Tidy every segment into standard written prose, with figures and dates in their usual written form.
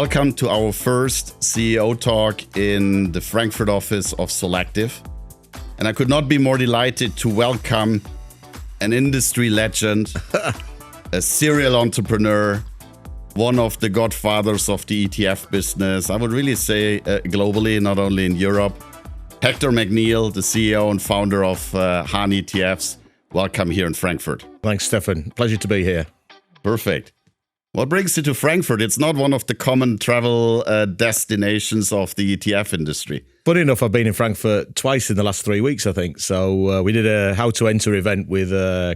Welcome to our first CEO talk in the Frankfurt office of Solactive. And I could not be more delighted to welcome an industry legend, a serial entrepreneur, one of the godfathers of the ETF business. I would really say globally, not only in Europe. Hector McNeil, the CEO and founder of HANetfs. Welcome here in Frankfurt. Thanks, Steffen. Pleasure to be here. Perfect. What brings you to Frankfurt? It's not one of the common travel destinations of the ETF industry. Funny enough, I've been in Frankfurt twice in the last 3 weeks, I think. So we did a How to Enter event with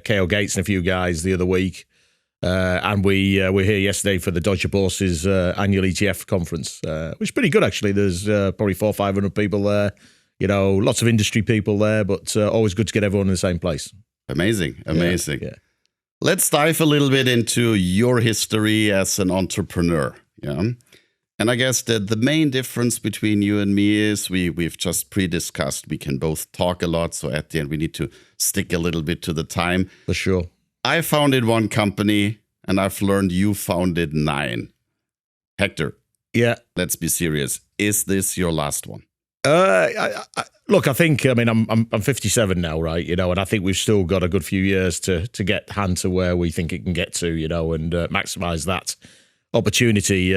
K.O. Gates and a few guys the other week. And we were here yesterday for the Deutsche Börse's annual ETF conference, which is pretty good, actually. There's probably 400 or 500 people there. You know, lots of industry people there, but always good to get everyone in the same place. Amazing. Yeah. Let's dive a little bit into your history as an entrepreneur. Yeah. And I guess that the main difference between you and me is we've just pre-discussed. We can both talk a lot. So at the end, we need to stick a little bit to the time. For sure. I founded one company and I've learned you founded 9. Hector. Yeah. Let's be serious. Is this your last one? Look, I think, I'm 57 now, right? You know, and I think we've still got a good few years to get Han to where we think it can get to, you know, and maximize that opportunity,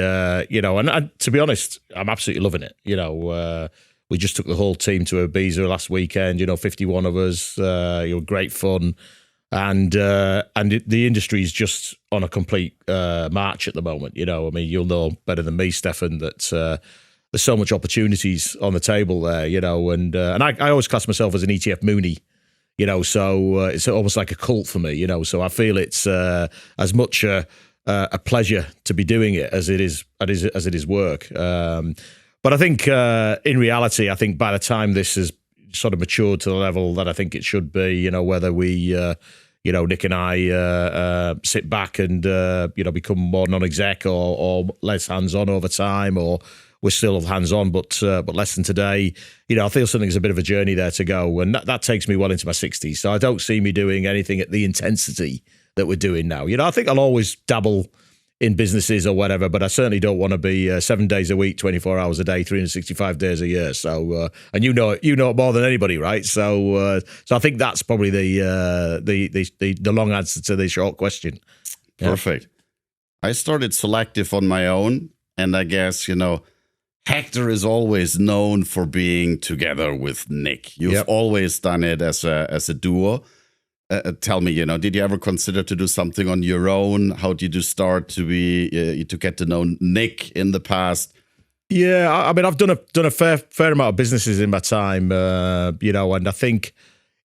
you know, and to be honest, I'm absolutely loving it. You know, we just took the whole team to Ibiza last weekend, you know, 51 of us, great fun. And the industry is just on a complete march at the moment. You know, I mean, you'll know better than me, Steffen, that there's so much opportunities on the table there, you know, and I always class myself as an ETF Moonie, you know, so it's almost like a cult for me, you know, so I feel it's as much a pleasure to be doing it as it is work. But I think in reality, I think by the time this has sort of matured to the level that I think it should be, you know, whether we, you know, Nick and I sit back and, you know, become more non-exec or less hands-on over time, or we're still hands-on, but less than today. You know, I feel something's a bit of a journey there to go, and that takes me well into my 60s. So I don't see me doing anything at the intensity that we're doing now. You know, I think I'll always dabble in businesses or whatever, but I certainly don't want to be 7 days a week, 24 hours a day, 365 days a year. So, and you know it more than anybody, right? So I think that's probably the long answer to the short question. Yeah. Perfect. I started Solactive on my own, and I guess, you know, Hector is always known for being together with Nick. You've always done it as a duo. Tell me, you know, did you ever consider to do something on your own? How did you start to get to know Nick in the past? Yeah, I mean, I've done a fair amount of businesses in my time, you know, and I think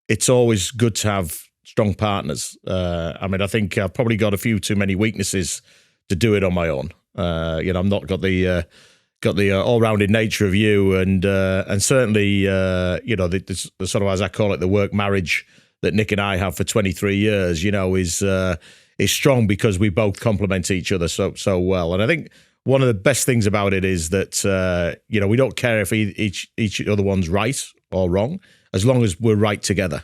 it's always good to have strong partners. I mean, I think I've probably got a few too many weaknesses to do it on my own. You know, I've not got the all-rounded nature of you, and certainly, you know, the sort of, as I call it, the work marriage that Nick and I have for 23 years, you know, is strong because we both complement each other so well. And I think one of the best things about it is that, you know, we don't care if each other one's right or wrong, as long as we're right together.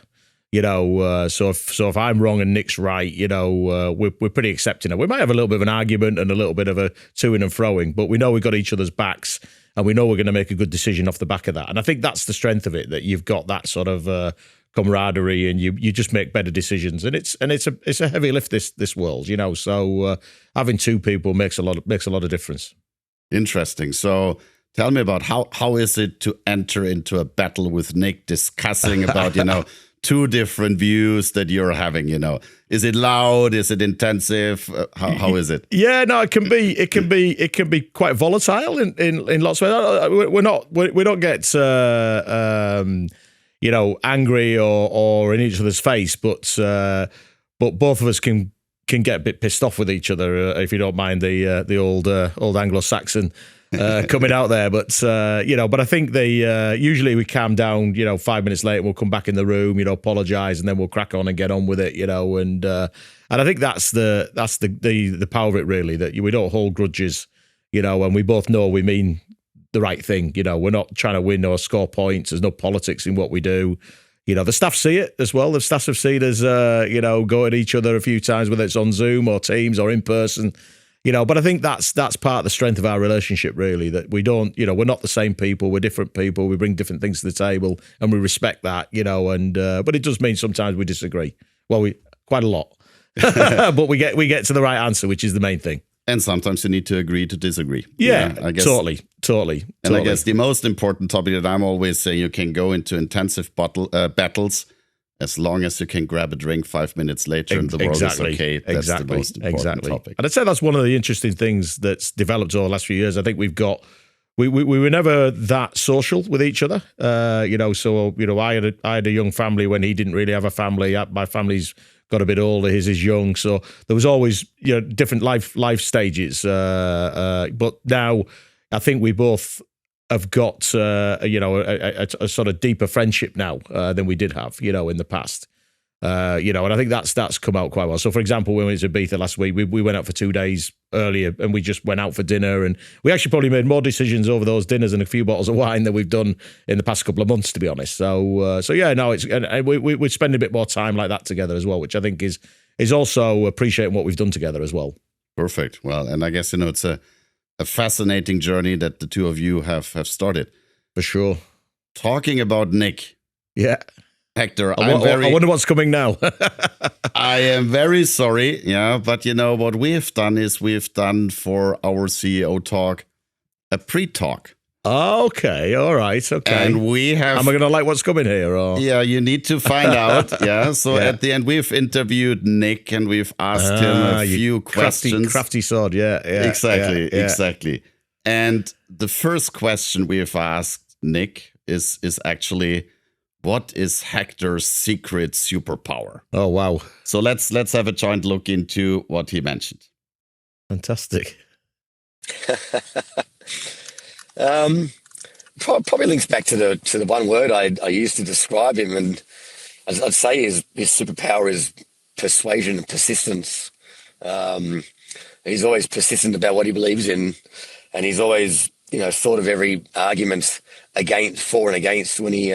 You know, so if I'm wrong and Nick's right, you know, we're pretty accepting of it. We might have a little bit of an argument and a little bit of a to-ing and fro-ing, but we know we've got each other's backs, and we know we're going to make a good decision off the back of that. And I think that's the strength of it, that you've got that sort of camaraderie, and you just make better decisions. And it's a heavy lift, this world, you know. So having two people makes a lot of difference. Interesting. So tell me about how is it to enter into a battle with Nick, discussing about, you know, two different views that you're having, you know. Is it loud? Is it intensive? How is it? Yeah, no, it can be quite volatile in lots of ways. We don't get you know, angry or in each other's face, but both of us can get a bit pissed off with each other, if you don't mind the old Anglo-Saxon coming out there. But you know, but I think they usually we calm down, you know, 5 minutes later, we'll come back in the room, you know, apologize, and then we'll crack on and get on with it, you know. And I think that's the power of it, really, that we don't hold grudges, you know, and we both know we mean the right thing. You know, we're not trying to win or score points. There's no politics in what we do. You know, the staff see it as well. The staff have seen us, you know, go at each other a few times, whether it's on Zoom or Teams or in person. But I think that's part of the strength of our relationship, really, that we don't, we're not the same people, we're different people, we bring different things to the table, and we respect that, and but it does mean sometimes we disagree. Well, we quite a lot, but we get to the right answer, which is the main thing. And sometimes you need to agree to disagree. Yeah, I guess, totally. And I guess the most important topic that I'm always saying, you can go into intensive battles as long as you can grab a drink 5 minutes later and the world is okay. That's the most important topic. And I'd say that's one of the interesting things that's developed over the last few years. I think we were never that social with each other. So I had a young family when he didn't really have a family. My family's got a bit older, his is young. So there was always, different life stages. But now I think we both have got, a sort of deeper friendship now than we did have, in the past. And I think that's come out quite well. So, for example, when we went to Ibiza last week, we went out for 2 days earlier and we just went out for dinner. And we actually probably made more decisions over those dinners and a few bottles of wine than we've done in the past couple of months, to be honest. So we're spending a bit more time like that together as well, which I think is also appreciating what we've done together as well. Perfect. Well, and I guess, it's a fascinating journey that the two of you have started. For sure. Talking about Nick. Yeah. Hector, I wonder what's coming now. I am very sorry, but what we have done is we've done for our CEO talk a pre-talk. Okay, all right, okay. And we have... Am I going to like what's coming here? Or? Yeah, you need to find out. So at the end, we've interviewed Nick and we've asked him a few questions. Crafty sword, yeah. Exactly. And the first question we have asked Nick is actually... what is Hector's secret superpower? Oh, wow. So let's have a joint look into what he mentioned. Fantastic. Probably links back to the one word I used to describe him, and I'd say his superpower is persuasion and persistence. He's always persistent about what he believes in, and he's always thought of every argument for and against when he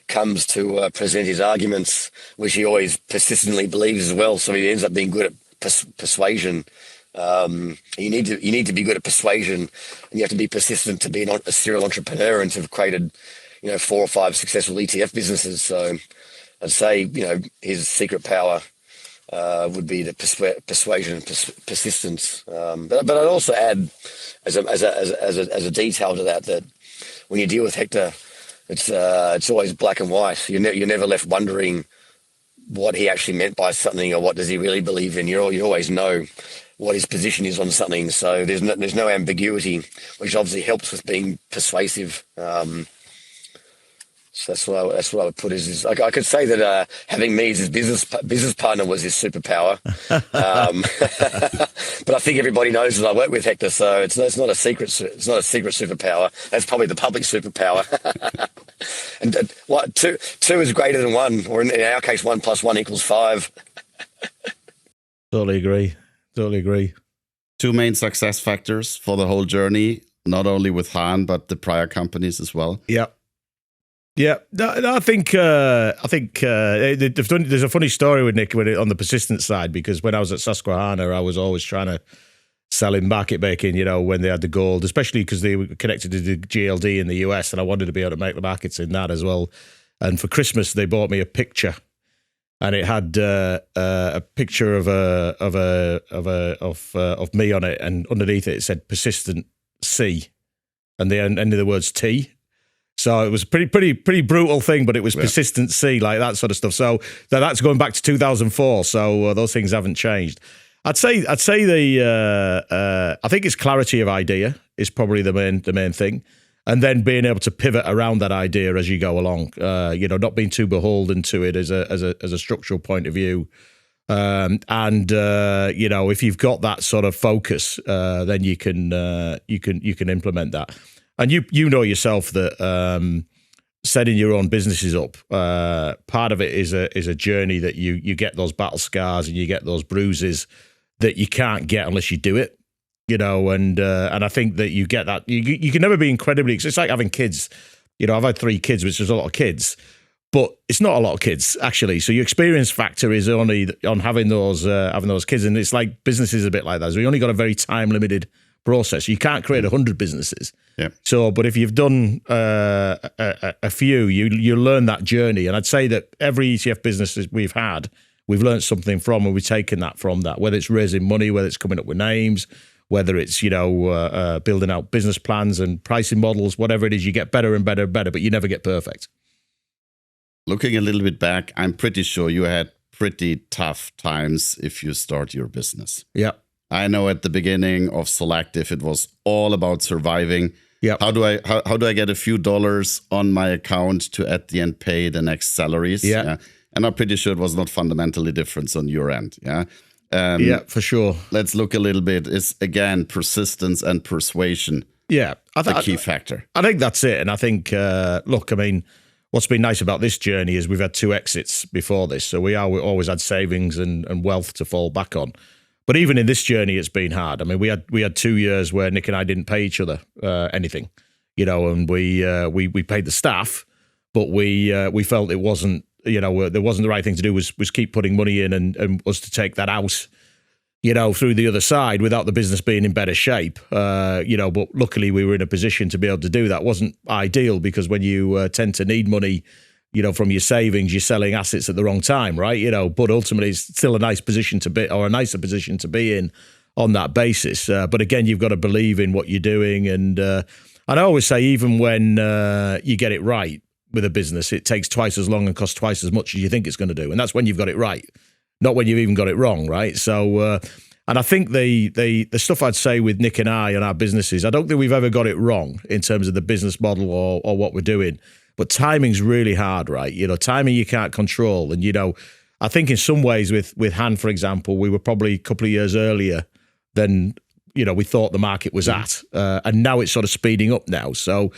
comes to present his arguments, which he always persistently believes as well. So he ends up being good at persuasion. You need to be good at persuasion, and you have to be persistent to be a serial entrepreneur and to have created 4 or 5 successful ETF businesses. So I'd say his secret power would be the persuasion and persistence. But I'd also add as a detail to that when you deal with Hector, it's always black and white. You're never left wondering what he actually meant by something or what does he really believe in. You always know what his position is on something. So there's no ambiguity, which obviously helps with being persuasive. So that's what I would put is I could say that having me as his business partner was his superpower. But I think everybody knows that I work with Hector, so it's not a secret. It's not a secret superpower. That's probably the public superpower. And two is greater than 1, or in our case, 1 + 1 = 5. Totally agree. 2 main success factors for the whole journey, not only with Han but the prior companies as well. Yeah, I think there's a funny story with Nick on the persistent side, because when I was at Susquehanna, I was always trying to sell him market making, when they had the gold, especially because they were connected to the GLD in the US, and I wanted to be able to make the markets in that as well. And for Christmas, they bought me a picture, and it had a picture of me on it, and underneath it said persistent C, and the end of the words T. So it was a pretty brutal thing, but it was persistency, like that sort of stuff. So that's going back to 2004. So those things haven't changed. I'd say I think it's clarity of idea is probably the main thing, and then being able to pivot around that idea as you go along. Not being too beholden to it as a structural point of view. If you've got that sort of focus, then you can implement that. And you know yourself that setting your own businesses up, part of it is a journey that you get those battle scars and you get those bruises that you can't get unless you do it, and I think that you get that. You can never be incredibly. It's like having kids. I've had 3 kids, which is a lot of kids. But it's not a lot of kids, actually. So your experience factor is only on having those kids. And it's like business is a bit like that. So you only got a very time-limited process. You can't create 100 businesses. Yeah. So, but if you've done a few, you learn that journey. And I'd say that every ETF business we've had, we've learned something from, and we've taken that from that, whether it's raising money, whether it's coming up with names, whether it's, building out business plans and pricing models, whatever it is, you get better and better and better, but you never get perfect. Looking a little bit back, I'm pretty sure you had pretty tough times if you start your business. Yeah. I know at the beginning of Solactive, it was all about surviving. Yeah. How do I get a few dollars on my account to at the end pay the next salaries? Yeah. And I'm pretty sure it was not fundamentally different on your end. Yeah. Yeah, for sure. Let's look a little bit. It's again persistence and persuasion. Yeah, the key factor. I think that's it. And I think, what's been nice about this journey is we've had 2 exits before this. So we always had savings and wealth to fall back on. But even in this journey, it's been hard. I mean, we had 2 years where Nick and I didn't pay each other anything, and we paid the staff, but we felt it wasn't, there wasn't the right thing to do was keep putting money in and us to take that out, through the other side without the business being in better shape. But luckily we were in a position to be able to do that. It wasn't ideal because when you tend to need money, from your savings, you're selling assets at the wrong time, right? But ultimately it's still a nice position to be, or a nicer position to be in on that basis. But again, you've got to believe in what you're doing. And I always say, even when you get it right with a business, it takes twice as long and costs twice as much as you think it's going to do. And that's when you've got it right, not when you've even got it wrong, right? So, and I think the stuff I'd say with Nick and I on our businesses, I don't think we've ever got it wrong in terms of the business model or what we're doing. But timing's really hard, right? Timing you can't control. And, I think in some ways with Han, for example, we were probably a couple of years earlier than, we thought the market was at. And now it's sort of speeding up now. So,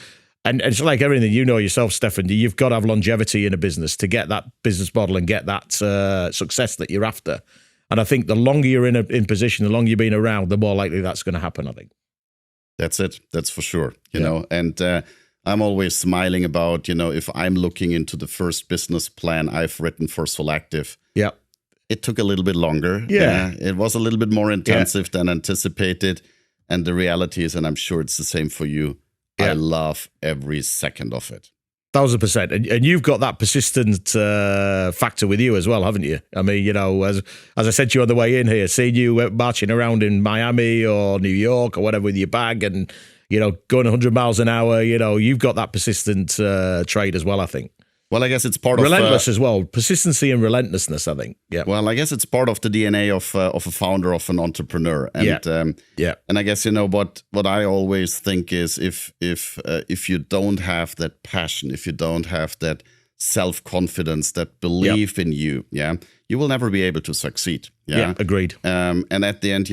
and it's like everything, yourself, Steffen, you've got to have longevity in a business to get that business model and get that success that you're after. And I think the longer you're in position, the longer you've been around, the more likely that's going to happen, I think. That's it. That's for sure. And I'm always smiling about, if I'm looking into the first business plan I've written for Solactive. Yeah. It took a little bit longer. Yeah. It was a little bit more intensive than anticipated. And the reality is, and I'm sure it's the same for you, I love every second of it. 1,000%. And you've got that persistent factor with you as well, haven't you? I mean, as I said to you on the way in here, seeing you marching around in Miami or New York or whatever with your bag and, going 100 miles an hour, you've got that persistent trait as well, I think. Well, I guess it's part of relentless as well. Persistency and relentlessness, I think. Yeah. Well, I guess it's part of the DNA of a founder, of an entrepreneur. And and I guess what I always think is if you don't have that passion, if you don't have that self-confidence, that belief in you, you will never be able to succeed. Yeah, agreed. And at the end,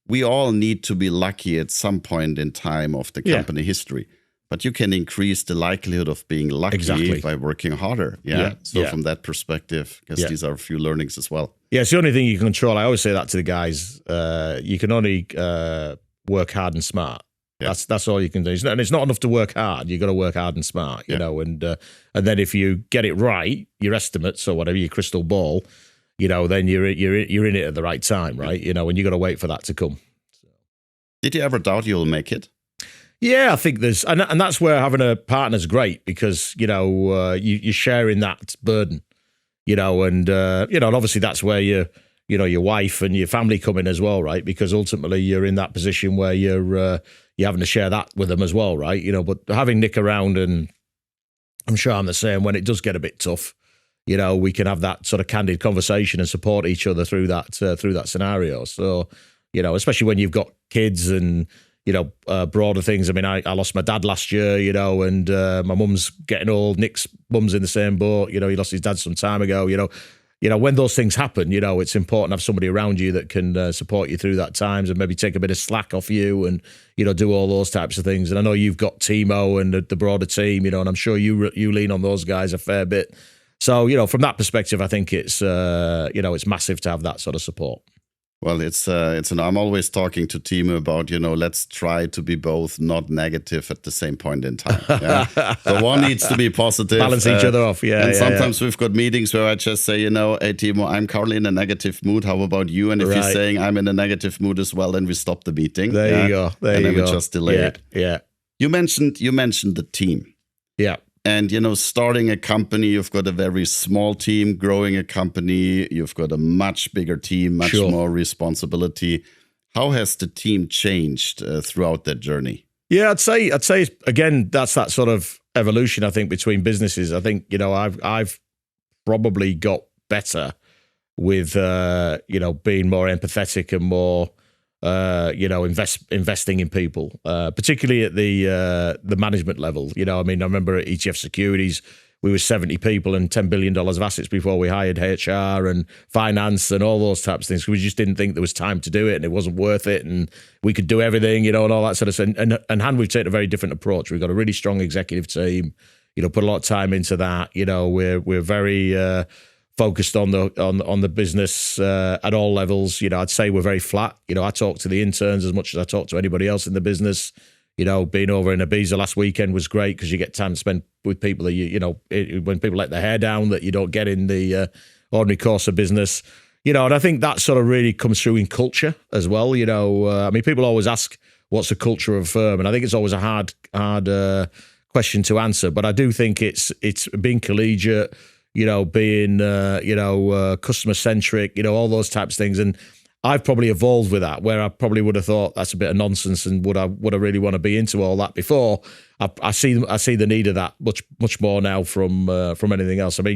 we all need to be lucky at some point in time of the company history. But you can increase the likelihood of being lucky by working harder. So from that perspective, I guess these are a few learnings as well. Yeah, it's the only thing you can control. I always say that to the guys. You can only work hard and smart. Yeah. That's all you can do. And it's not enough to work hard. You've got to work hard and smart, and then if you get it right, your estimates or whatever, your crystal ball, then you're in it at the right time, right? And you got to wait for that to come. So. Did you ever doubt you'll make it? Yeah, I think there's, and that's where having a partner's great because, you're sharing that burden, and obviously that's where your wife and your family come in as well, right? Because ultimately you're in that position where you're having to share that with them as well, right? But having Nick around, and I'm sure I'm the same, when it does get a bit tough, we can have that sort of candid conversation and support each other through that scenario. So, especially when you've got kids and, broader things. I mean, I lost my dad last year, and my mum's getting old. Nick's mum's in the same boat. He lost his dad some time ago. When those things happen, it's important to have somebody around you that can support you through that times and maybe take a bit of slack off you and, do all those types of things. And I know you've got Timo and the broader team, and I'm sure you lean on those guys a fair bit. So, from that perspective, I think it's, it's massive to have that sort of support. Well, I'm always talking to Timo about, let's try to be both not negative at the same point in time. Yeah? So one needs to be positive. Balance each other off, yeah. And sometimes we've got meetings where I just say, hey, Timo, I'm currently in a negative mood. How about you? And if you're saying I'm in a negative mood as well, then we stop the meeting. There you go. And then we just delay it. Yeah. You mentioned the team. Yeah. And, starting a company, you've got a very small team. Growing a company, you've got a much bigger team, much more responsibility. How has the team changed throughout that journey? Yeah, I'd say again, that's that sort of evolution, I think, between businesses. I think, I've probably got better with, being more empathetic and more, investing in people, particularly at the management level. I remember at ETF Securities, we were 70 people and $10 billion of assets before we hired HR and finance and all those types of things. We just didn't think there was time to do it and it wasn't worth it and we could do everything, and all that sort of stuff. And Han, we've taken a very different approach. We've got a really strong executive team, put a lot of time into that. We're very focused on the business at all levels. I'd say we're very flat. I talk to the interns as much as I talk to anybody else in the business. Being over in Ibiza last weekend was great because you get time to spend with people that when people let their hair down that you don't get in the ordinary course of business. And I think that sort of really comes through in culture as well. People always ask, what's the culture of a firm? And I think it's always a hard question to answer. But I do think it's being collegiate, being, customer centric, all those types of things. And I've probably evolved with that, where I probably would have thought that's a bit of nonsense and would I really want to be into all that before. I see the need of that much more now from anything else. I'm going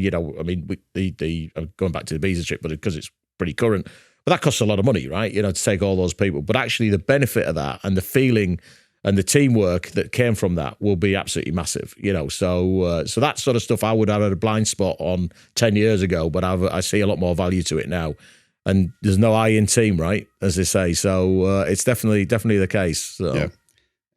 back to the Ibiza trip, but because it's pretty current, but that costs a lot of money, right? To take all those people. But actually the benefit of that and the feeling and the teamwork that came from that will be absolutely massive, So that sort of stuff I would have had a blind spot on 10 years ago, but I see a lot more value to it now. And there's no I in team, right, as they say. So it's definitely the case. So. Yeah.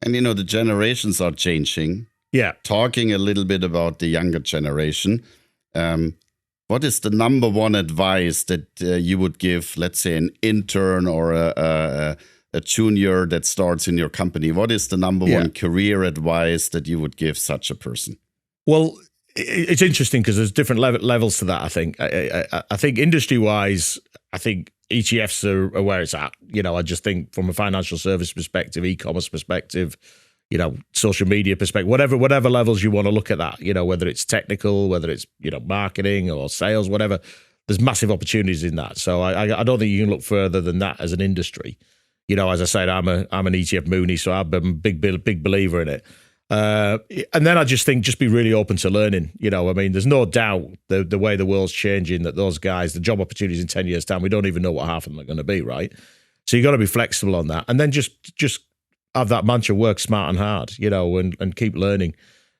And, the generations are changing. Yeah. Talking a little bit about the younger generation, what is the number one advice that you would give, let's say, an intern or a junior that starts in your company? What is the number one career advice that you would give such a person? Well, it's interesting because there's different levels to that, I think. I think industry-wise, I think ETFs are where it's at. I just think from a financial service perspective, e-commerce perspective, social media perspective, whatever levels you want to look at that, whether it's technical, whether it's, marketing or sales, whatever, there's massive opportunities in that. So I don't think you can look further than that as an industry. As I said, I'm an ETF Mooney, so I'm a big believer in it. And then I just think just be really open to learning. There's no doubt the way the world's changing, that those guys, the job opportunities in 10 years' time, we don't even know what half of them are going to be, right? So you got to be flexible on that. And then just have that mantra, work smart and hard, and keep learning.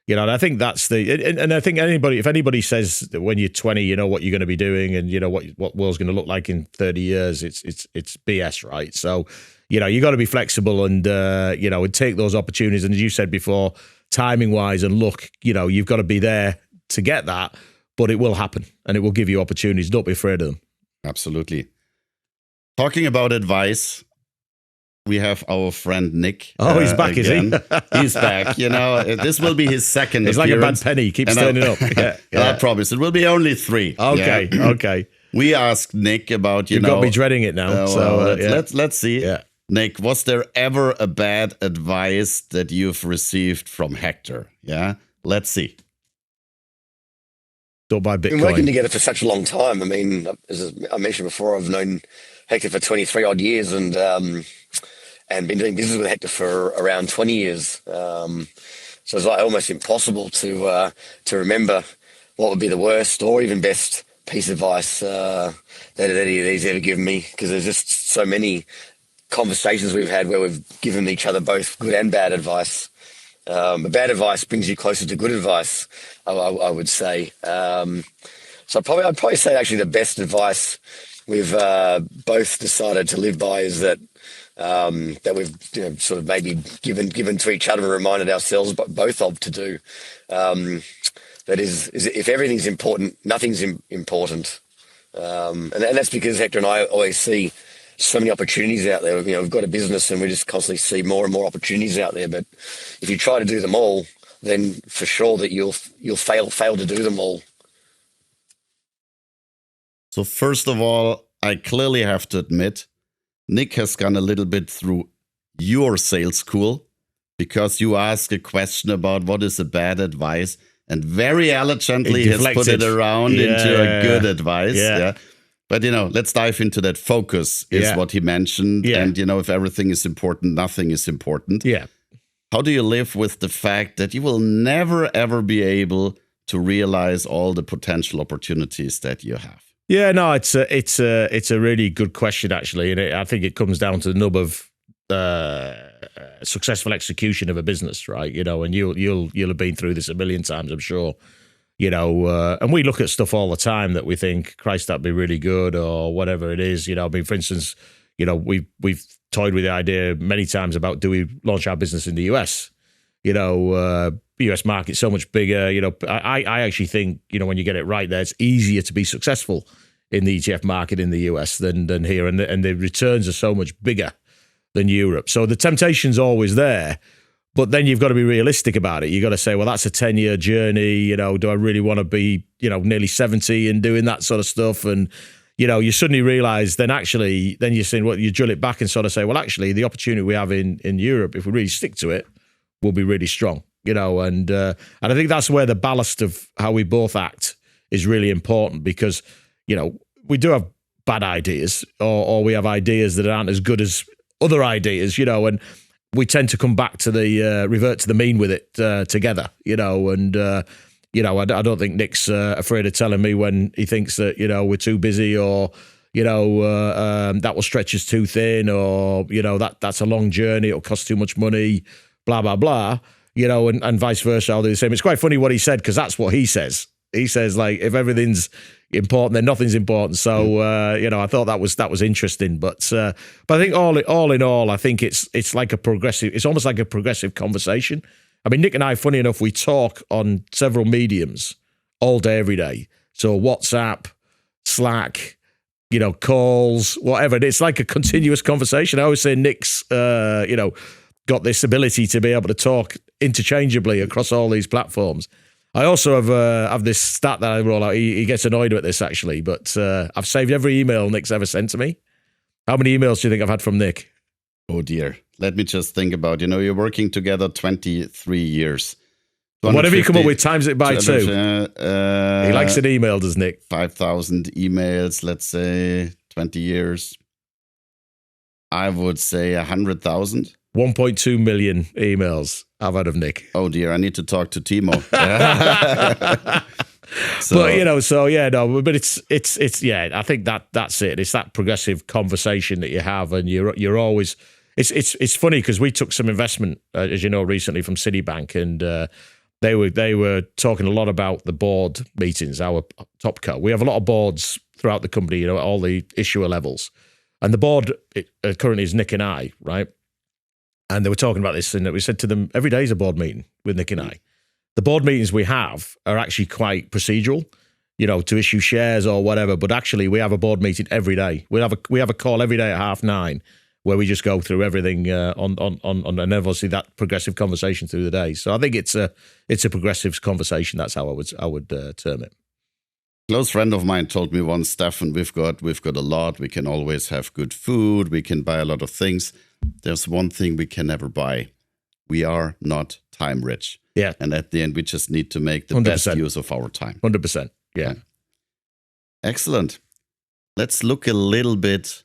And I think that's and I think if anybody says that when you're 20, you know what you're going to be doing and you know what world's going to look like in 30 years, it's BS, right? So, you got to be flexible and, and take those opportunities. And as you said before, timing wise and look, you've got to be there to get that, but it will happen and it will give you opportunities. Don't be afraid of them. Absolutely. Talking about advice, we have our friend Nick. Oh, he's back, again. Is he? He's back. This will be his second He's appearance. like a bad penny. He keeps turning up. Yeah. I promise. It will be only 3. Okay, yeah? Okay. We asked Nick about, You've got me dreading it now. Let's see. Yeah. Nick, was there ever a bad advice that you've received from Hector? Yeah, let's see. Don't buy Bitcoin. We've been working together for such a long time. As I mentioned before, I've known Hector for 23 odd years and been doing business with Hector for around 20 years. So it's like almost impossible to remember what would be the worst or even best piece of advice that he's ever given me, because there's just so many conversations we've had where we've given each other both good and bad advice. But bad advice brings you closer to good advice, I would say. So I'd probably say actually the best advice we've both decided to live by is that we've sort of maybe given to each other and reminded ourselves both of to do. That is if everything's important, nothing's important. And that's because Hector and I always see so many opportunities out there. We've got a business and we just constantly see more and more opportunities out there. But if you try to do them all, then for sure that you'll fail to do them all. So first of all, I clearly have to admit, Nick has gone a little bit through your sales school, because you ask a question about what is a bad advice, and very elegantly has put it around into a good advice. Yeah. But, let's dive into that. Focus is what he mentioned. Yeah. And, if everything is important, nothing is important. Yeah. How do you live with the fact that you will never, ever be able to realize all the potential opportunities that you have? Yeah, no, it's a really good question, actually. And I think it comes down to the nub of successful execution of a business, right? And you'll have been through this a million times, I'm sure. And we look at stuff all the time that we think, Christ, that'd be really good, or whatever it is. For instance, we've toyed with the idea many times about, do we launch our business in the US? US market's so much bigger. I actually think, when you get it right there, it's easier to be successful in the ETF market in the US than here, and the returns are so much bigger than Europe. So the temptation's always there, but then you've got to be realistic about it. You've got to say, well, that's a 10-year journey. Do I really want to be, nearly 70 and doing that sort of stuff? And, you suddenly realize then you're saying, well, you drill it back and sort of say, well, actually, the opportunity we have in Europe, if we really stick to it, will be really strong, and I think that's where the ballast of how we both act is really important, because, we do have bad ideas, or we have ideas that aren't as good as other ideas, and we tend to come back to revert to the mean with it together, and I don't think Nick's afraid of telling me when he thinks that, we're too busy, or, that will stretch us too thin, or, that's a long journey, it'll cost too much money, blah, blah, blah, and vice versa. I'll do the same. It's quite funny what he said, because that's what he says. He says, like, if everything's important, then nothing's important. So, I thought that was interesting. But I think all in all, I think it's like it's almost like a progressive conversation. I mean, Nick and I, funny enough, we talk on several mediums all day, every day. So WhatsApp, Slack, calls, whatever. It's like a continuous conversation. I always say Nick's, got this ability to be able to talk interchangeably across all these platforms. I also have this stat that I roll out. He gets annoyed with this, actually, but I've saved every email Nick's ever sent to me. How many emails do you think I've had from Nick? Oh, dear. Let me just think about, you're working together 23 years. Whatever you come up with, times it by 2. He likes an email, does Nick? 5,000 emails, let's say, 20 years. I would say 100,000. 1.2 million emails I've had of Nick. Oh dear, I need to talk to Timo. But it's I think that's it. It's that progressive conversation that you have, and you're always. It's funny because we took some investment, as you know, recently from Citibank, and they were talking a lot about the board meetings. Our top co. We have a lot of boards throughout the company, at all the issuer levels, and the board currently is Nick and I, right? And they were talking about this, and we said to them, every day is a board meeting with Nick and I. The board meetings we have are actually quite procedural, to issue shares or whatever. But actually, we have a board meeting every day. We have a call every day at 9:30 where we just go through everything on and obviously that progressive conversation through the day. So I think it's a progressive conversation. That's how I would term it. Close friend of mine told me once, Steffen, we've got a lot. We can always have good food. We can buy a lot of things. There's one thing we can never buy. We are not time rich. Yeah. And at the end, we just need to make the 100%. best use of our time. 100%. Yeah. Excellent. Let's look a little bit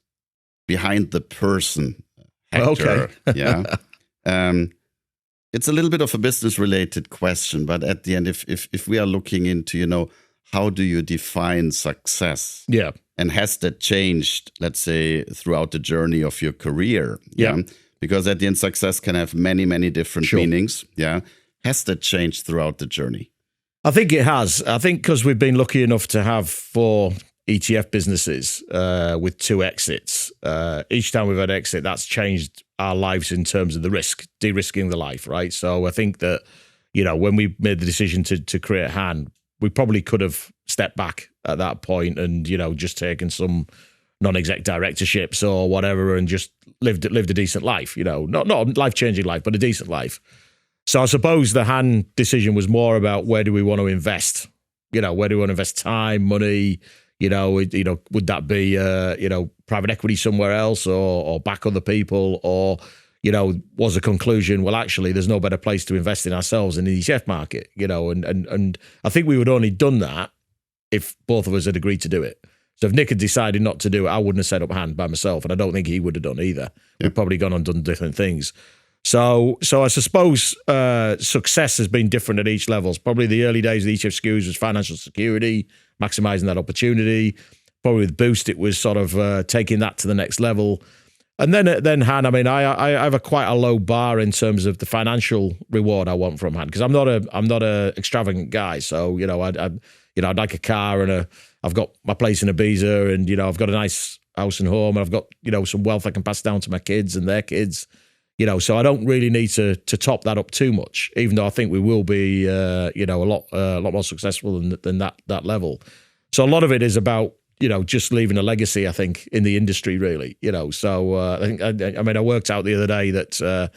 behind the person, Hector. Okay. Yeah. It's a little bit of a business-related question, but at the end, if we are looking into, how do you define success? Yeah. And has that changed, let's say, throughout the journey of your career? Yeah. Because at the end, success can have many, many different meanings. Yeah. Has that changed throughout the journey? I think it has. I think because we've been lucky enough to have 4 ETF businesses with 2 exits. Each time we've had exit, that's changed our lives in terms of the risk, de-risking the life, right? So I think that, when we made the decision to create Han, we probably could have stepped back at that point and, just taken some non-exec directorships or whatever, and just lived a decent life, not a life-changing life, but a decent life. So I suppose the Han decision was more about where do we want to invest? Where do we want to invest time, money? Would that be private equity somewhere else, or back other people, or was the conclusion, well, actually, there's no better place to invest in ourselves in the ETF market, and I think we would only done that if both of us had agreed to do it. So if Nick had decided not to do it, I wouldn't have set up Han by myself, and I don't think he would have done either. We've probably gone and done different things. So I suppose success has been different at each level. Probably the early days of the ETF Securities was financial security, maximizing that opportunity. Probably with Boost, it was sort of taking that to the next level. And then Han, I mean, I have quite a low bar in terms of the financial reward I want from Han, because I'm not a extravagant guy. So I'd like a car, and I've got my place in Ibiza, and I've got a nice house and home, and I've got some wealth I can pass down to my kids and their kids. So I don't really need to top that up too much, even though I think we will be a lot more successful than that level. So a lot of it is about just leaving a legacy, I think, in the industry, really. So I worked out the other day that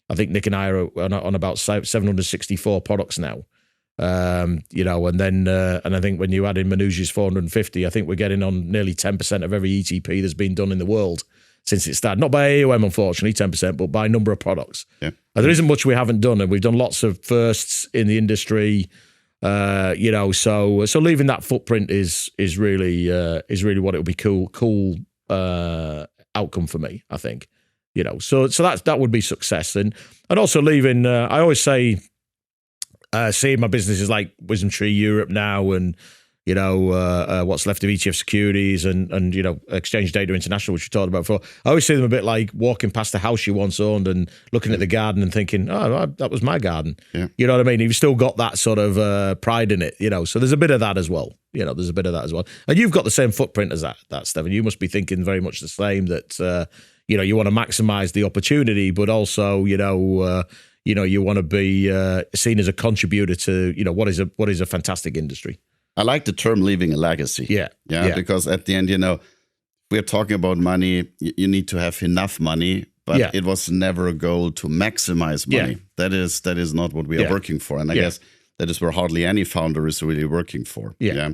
I think Nick and I are on about 764 products now. And I think when you add in Manuj's 450, I think we're getting on nearly 10% of every ETP that's been done in the world since it started. Not by AUM, unfortunately, 10%, but by number of products. Yeah. And there isn't much we haven't done, and we've done lots of firsts in the industry. So leaving that footprint is really what it would be cool outcome for me, I think. So that would be success, and also leaving. I always say, seeing my business is like Wisdom Tree Europe now, and what's left of ETF Securities and Exchange Data International, which we talked about before. I always see them a bit like walking past the house you once owned and looking at the garden and thinking, oh, that was my garden. Yeah. You know what I mean? You've still got that sort of pride in it, so there's a bit of that as well. There's a bit of that as well. And you've got the same footprint as that Steffen. You must be thinking very much the same, that, you want to maximize the opportunity, but also, you want to be seen as a contributor to, what is a fantastic industry. I like the term leaving a legacy. Yeah. Because at the end, we're talking about money. You need to have enough money, but it was never a goal to maximize money. Yeah. That is not what we are working for. And I guess that is where hardly any founder is really working for. Yeah.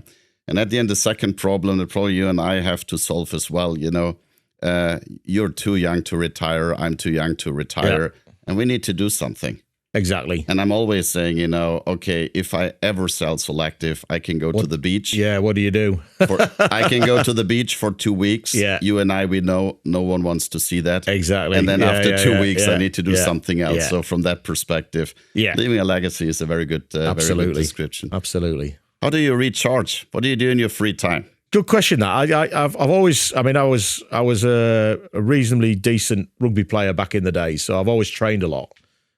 And at the end, the second problem that probably you and I have to solve as well, you're too young to retire. I'm too young to retire. Yeah. And we need to do something. Exactly. And I'm always saying, okay, if I ever sell Solactive, I can go to the beach. Yeah, what do you do? I can go to the beach for 2 weeks. Yeah. You and I, we know no one wants to see that. Exactly. And then after 2 weeks, I need to do something else. Yeah. So from that perspective, leaving a legacy is a very good description. Absolutely. How do you recharge? What do you do in your free time? Good question. I've always, I was a reasonably decent rugby player back in the day, so I've always trained a lot.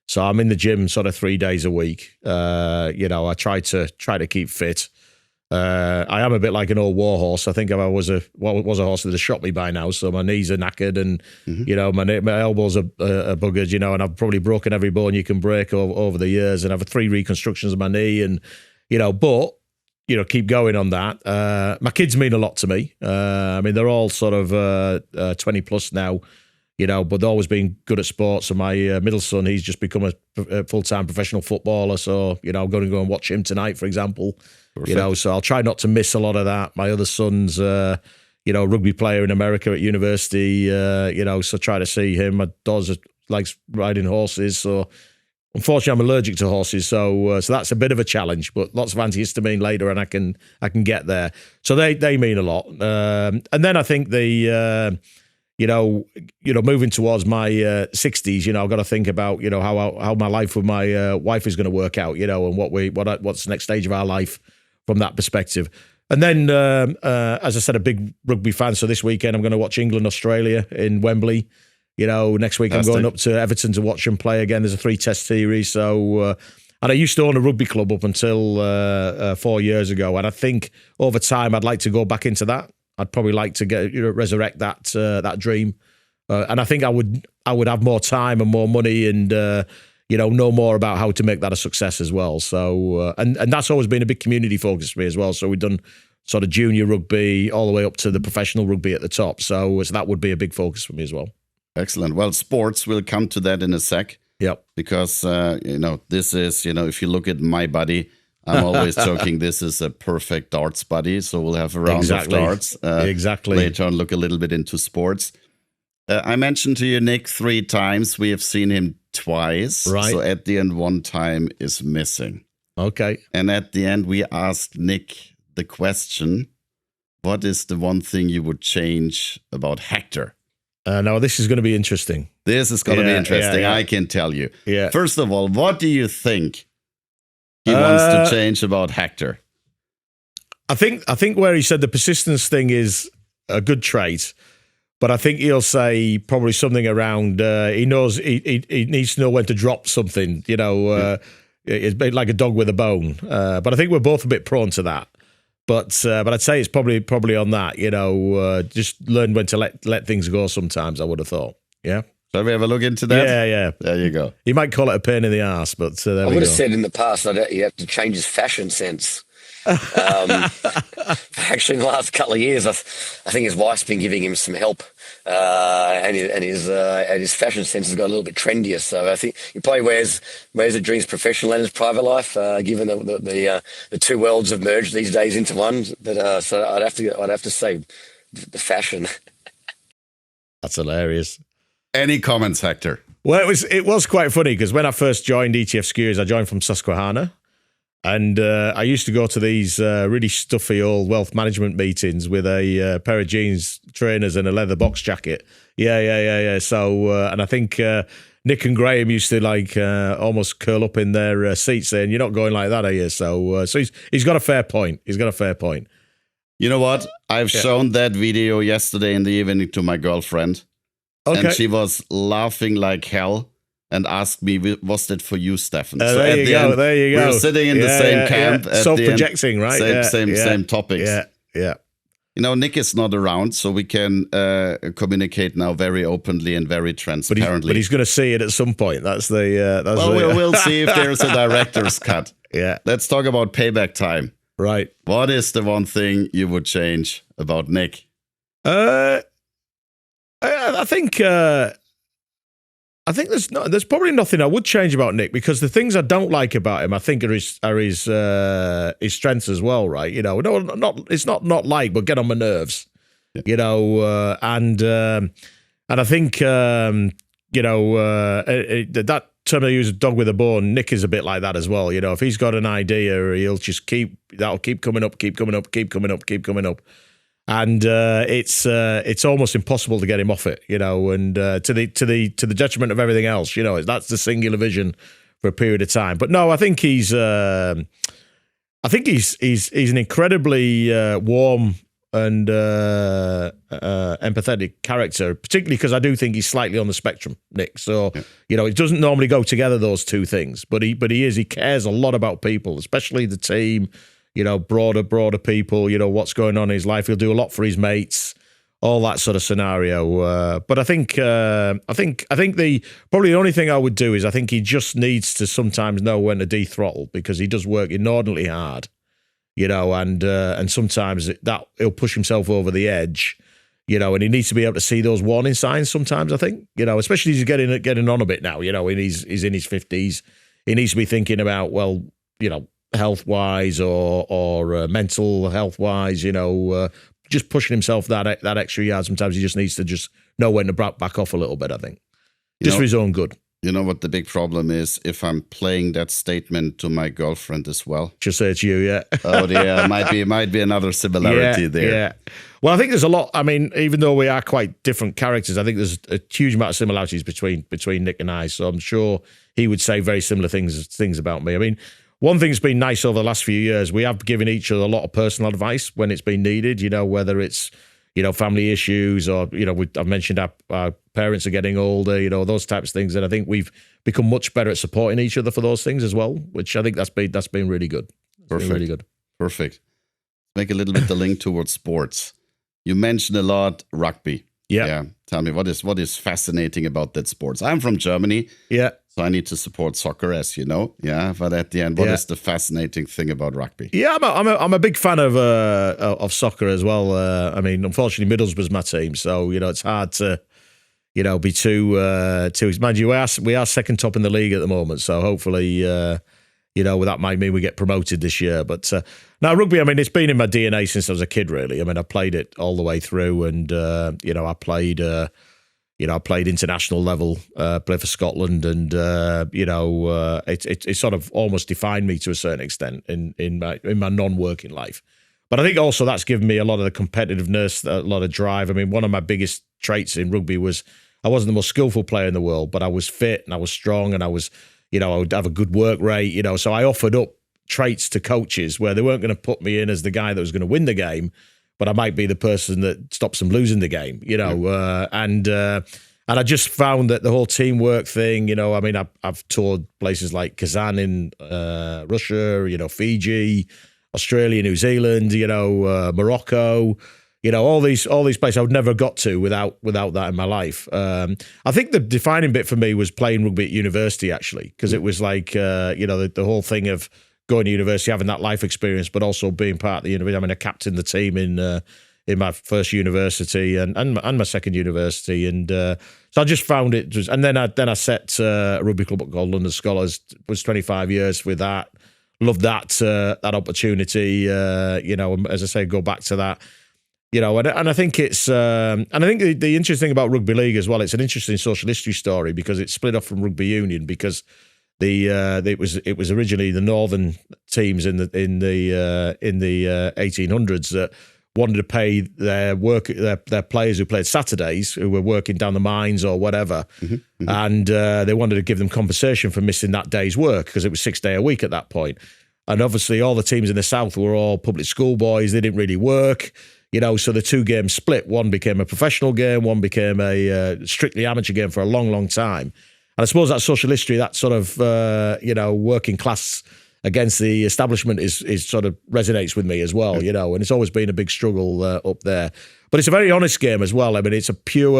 So I'm in the gym sort of 3 days a week. I try to keep fit. I am a bit like an old war horse. I think if I was a horse that had shot me by now. So my knees are knackered, and my elbows are buggered. And I've probably broken every bone you can break over the years, and I've had 3 reconstructions of my knee, and but keep going on that. My kids mean a lot to me. They're all sort of 20 plus now. But they've always been good at sports. So my middle son, he's just become a full-time professional footballer. So, I'm going to go and watch him tonight, for example. Perfect. So I'll try not to miss a lot of that. My other son's, a rugby player in America at university, so try to see him. My daughter likes riding horses. So unfortunately, I'm allergic to horses. So that's a bit of a challenge, but lots of antihistamine later, and I can get there. So they mean a lot. And then I think moving towards my 60s, I've got to think about, how my life with my wife is going to work out, and what's the next stage of our life from that perspective. And then, as I said, a big rugby fan. So this weekend, I'm going to watch England, Australia in Wembley. Next week I'm going up to Everton to watch them play again. There's a 3-test series. So, and I used to own a rugby club up until 4 years ago. And I think over time, I'd like to go back into that. I'd probably like to resurrect that dream, and I think I would have more time and more money, and know more about how to make that a success as well. So and that's always been a big community focus for me as well. So we've done sort of junior rugby all the way up to the professional rugby at the top. So that would be a big focus for me as well. Excellent. Well, sports, we'll come to that in a sec. Yep. Because, this is, if you look at my buddy, I'm always joking, this is a perfect darts buddy. So we'll have a round of darts. Exactly. Later on, look a little bit into sports. I mentioned to you, Nick, 3 times. We have seen him twice. Right. So at the end, 1 time is missing. Okay. And at the end, we asked Nick the question, what is the one thing you would change about Hector? Now, this is going to be interesting. This is going to be interesting, yeah. I can tell you. Yeah. First of all, what do you think he wants to change about Hector? I think where he said the persistence thing is a good trait, but I think he'll say probably something around he knows he needs to know when to drop something. It's like a dog with a bone. But I think we're both a bit prone to that. But I'd say it's probably on that. Just learn when to let things go. Sometimes I would have thought. Yeah. Shall we have a look into that? Yeah. There you go. You might call it a pain in the arse, but there we go. I would have said in the past that you have to change his fashion sense. Actually, in the last couple of years, I think his wife's been giving him some help, and his fashion sense has got a little bit trendier. So I think he probably wears it during his professional and his private life. Given the two worlds have merged these days into one, but so I'd have to say the fashion. That's hilarious. Any comments, Hector? Well, it was quite funny because when I first joined ETF Skiers, I joined from Susquehanna. And I used to go to these really stuffy old wealth management meetings with a pair of jeans, trainers, and a leather box jacket. Yeah. So, and I think Nick and Graham used to almost curl up in their seats saying, "You're not going like that, are you?" So he's got a fair point. He's got a fair point. You know what? I've shown that video yesterday in the evening to my girlfriend. Okay. And she was laughing like hell. And asked me, was that for you, Steffen? So there you go. We're sitting in the same camp. Self-projecting, right? Same topics. Yeah. Nick is not around, so we can communicate now very openly and very transparently. But he's going to see it at some point. We'll see if there's a director's cut. Yeah. Let's talk about payback time. Right. What is the one thing you would change about Nick? I think there's probably nothing I would change about Nick, because the things I don't like about him, I think, are his strengths as well, right? It's not like, but get on my nerves, and I think that term I use, dog with a bone. Nick is a bit like that as well. If he's got an idea, he'll just that'll keep coming up. And it's almost impossible to get him off it, and to the detriment of everything else, that's the singular vision for a period of time. But no, I think he's an incredibly warm and empathetic character, particularly because I do think he's slightly on the spectrum, Nick. So it doesn't normally go together, those two things. But he cares a lot about people, especially the team. Broader people, what's going on in his life. He'll do a lot for his mates, all that sort of scenario. But I think the only thing I would do is I think he just needs to sometimes know when to dethrottle, because he does work inordinately hard, and sometimes that he'll push himself over the edge, and he needs to be able to see those warning signs sometimes, I think, especially as he's getting on a bit now, he's in his 50s. He needs to be thinking about, health-wise or mental health-wise, just pushing himself that extra yard. Sometimes he just needs to just know when to back off a little bit, I think. Just for his own good. You know what the big problem is? If I'm playing that statement to my girlfriend as well. She'll say it's you, yeah. Oh, yeah, might be another similarity there. Yeah. Well, I think there's a lot. I mean, even though we are quite different characters, I think there's a huge amount of similarities between Nick and I. So I'm sure he would say very similar things about me. I mean, one thing that's been nice over the last few years, we have given each other a lot of personal advice when it's been needed, whether it's, family issues or, I've mentioned our parents are getting older, those types of things. And I think we've become much better at supporting each other for those things as well, which I think that's been really good. Perfect. Really good. Perfect. Make a little bit the link towards sports. You mentioned a lot rugby. Yeah. Tell me, what is fascinating about that sports? I'm from Germany. Yeah. So I need to support soccer, as you know. Yeah, but at the end, what is the fascinating thing about rugby? Yeah, I'm a big fan of soccer as well. I mean, unfortunately, Middlesbrough's my team, so it's hard to be too. Mind you, we are second top in the league at the moment, so hopefully, that might mean we get promoted this year. But now rugby, I mean, it's been in my DNA since I was a kid. Really, I mean, I played it all the way through, and I played. I played international level, played for Scotland, and it sort of almost defined me to a certain extent in my non-working life. But I think also that's given me a lot of the competitiveness, a lot of drive. I mean, one of my biggest traits in rugby was I wasn't the most skillful player in the world, but I was fit and I was strong and I was, I would have a good work rate, so I offered up traits to coaches where they weren't going to put me in as the guy that was going to win the game, but I might be the person that stops them losing the game, and I just found that the whole teamwork thing, I mean, I've toured places like Kazan in Russia, Fiji, Australia, New Zealand, Morocco, all these places I would never got to without that in my life. I think the defining bit for me was playing rugby at university, actually, because it was like, the whole thing of going to university, having that life experience, but also being part of the university. I mean, I captained the team in my first university and my second university, and so I just found it. And then I set a rugby club called London Scholars. Was 25 years with that. Loved that opportunity. As I say, go back to that. And I think it's and I think the interesting thing about rugby league as well. It's an interesting social history story because it's split off from rugby union because it was originally the northern teams in the 1800s that wanted to pay their players who played Saturdays, who were working down the mines or whatever, and they wanted to give them compensation for missing that day's work because it was 6 days a week at that point. And obviously, all the teams in the south were all public school boys; they didn't really work, So the two games split. One became a professional game, one became a strictly amateur game for a long, long time. And I suppose that social history, that sort of working class against the establishment is sort of resonates with me as well, and it's always been a big struggle up there. But it's a very honest game as well. I mean, it's a pure,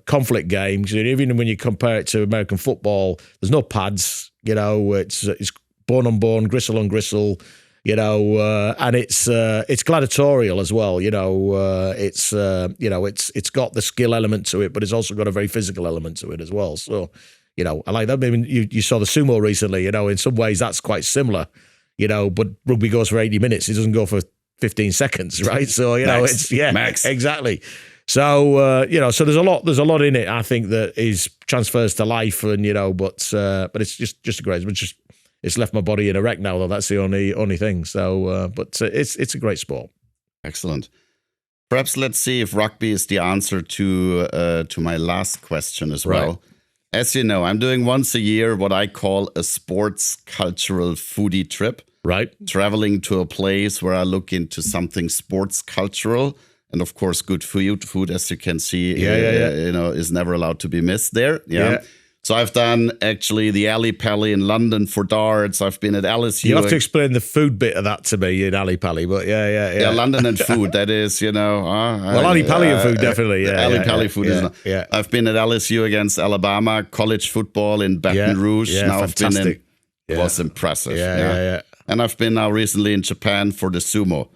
conflict game. Even when you compare it to American football, there's no pads, it's bone on bone, gristle on gristle, and it's gladiatorial as well. It's got the skill element to it, but it's also got a very physical element to it as well. So, I like that. I mean, you saw the sumo recently, in some ways that's quite similar, but rugby goes for 80 minutes. It doesn't go for 15 seconds, right? So, Max. Max. Exactly. So, so there's a lot in it, I think, that is transfers to life and, but it's just a great, it's left my body in a wreck now, though. That's the only thing. So, but it's a great sport. Excellent. Perhaps let's see if rugby is the answer to my last question as well. Right. As you know, I'm doing once a year what I call a sports cultural foodie trip. Right. Traveling to a place where I look into something sports cultural. And of course, good food, as you can see, is never allowed to be missed there. Yeah. So I've done actually the Ali Pally in London for darts. I've been at LSU. You have to explain the food bit of that to me in Ali Pally, but yeah. London and food, that is, well, Ali Pally and food, definitely. Yeah, Ali Pally food is. Yeah. I've been at LSU against Alabama, college football in Baton Rouge. Yeah, now fantastic. I've been in. Was impressive. Yeah. And I've been now recently in Japan for the sumo.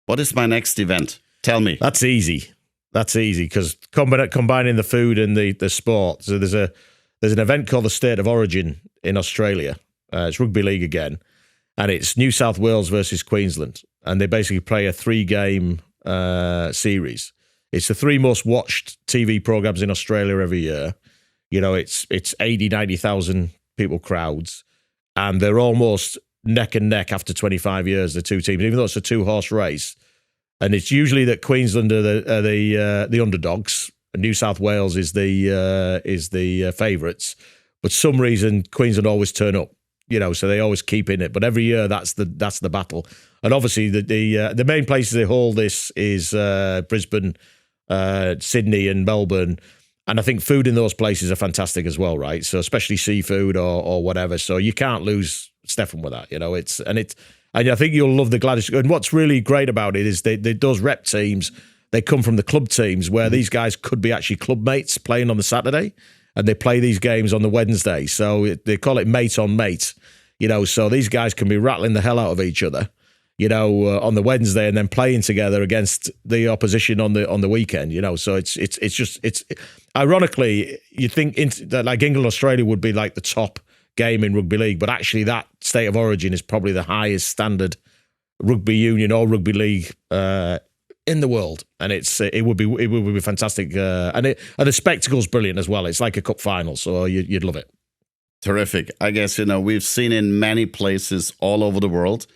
What is my next event? Tell me. That's easy because combining the food and the sport. So there's an event called the State of Origin in Australia. It's rugby league again, and it's New South Wales versus Queensland, and they basically play a 3-game series. It's the 3 most watched TV programs in Australia every year. It's 80,000-90,000 people crowds, and they're almost neck and neck after 25 years. The two teams, even though it's a 2-horse race, and it's usually that Queensland are the underdogs. New South Wales is the favourites, but some reason Queensland always turn up, so they always keep in it. But every year that's the battle, and obviously the main places they hold this is Brisbane, Sydney, and Melbourne, and I think food in those places are fantastic as well, right? So especially seafood or whatever. So you can't lose Steffen with that, and I think you'll love the gladiator. And what's really great about it is those rep teams. They come from the club teams where these guys could be actually club mates playing on the Saturday. and they play these games on the Wednesday. So they call it mate on mate, so these guys can be rattling the hell out of each other, on the Wednesday and then playing together against the opposition on the weekend, So it's ironically, you think that like England, Australia would be like the top game in rugby league, but actually that state of origin is probably the highest standard rugby union or rugby league in the world, and it would be fantastic, and the spectacle's brilliant as well. It's like a cup final, so you'd love it. Terrific. I guess we've seen in many places all over the world.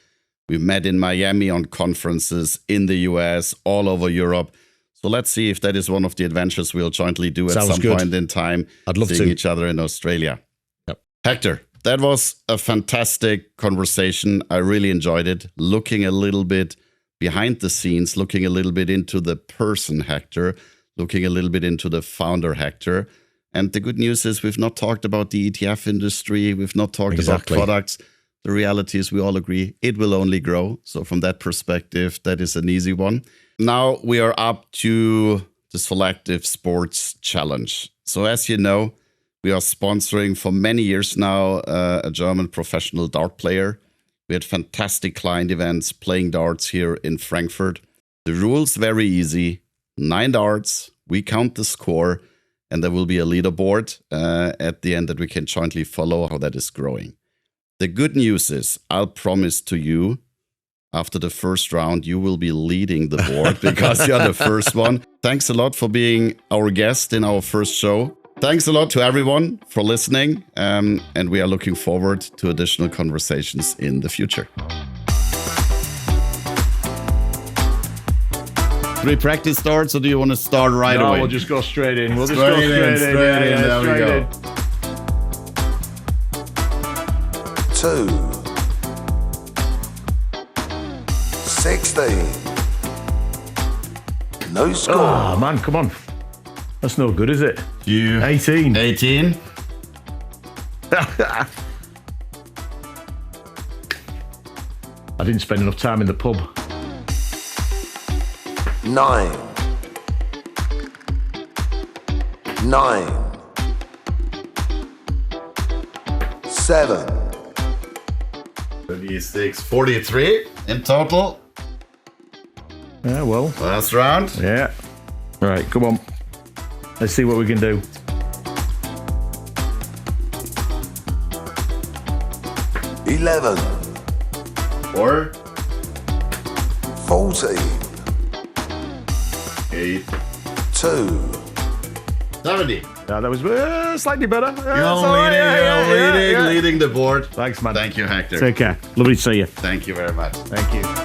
We've met in Miami on conferences, in the US, all over Europe. So let's see if that is one of the adventures we'll jointly do at some point in time. I'd love seeing to. each other in Australia. Yep. Hector, that was a fantastic conversation. I really enjoyed it. Looking a little bit behind the scenes, looking a little bit into the person Hector, looking a little bit into the founder Hector. And the good news is we've not talked about the ETF industry. We've not talked about products. The reality is we all agree it will only grow. So from that perspective, that is an easy one. Now we are up to the Solactive Sports Challenge. So as you know, we are sponsoring for many years now a German professional dart player. We had fantastic client events playing darts here in Frankfurt. The rules very easy. 9 darts, we count the score, and there will be a leaderboard at the end that we can jointly follow how that is growing. The good news is, I'll promise to you, after the first round, you will be leading the board because you're the first one. Thanks a lot for being our guest in our first show. Thanks a lot to everyone for listening, and we are looking forward to additional conversations in the future. Do we practice starts, or do you want to start right away? No, we'll just go straight in. We'll just go straight in. There we go. 2, 16. No score. Oh, man, come on. That's no good, is it? 18. 18. I didn't spend enough time in the pub. 9. 9. 7. 36, 43 in total. Yeah, well. Last round. Yeah. All right, come on. Let's see what we can do. 11. 4. 14. 8. 2. 70. Yeah, that was slightly better. You're leading the board. Thanks, man. Thank you, Hector. Take care. Lovely to see you. Thank you very much. Thank you.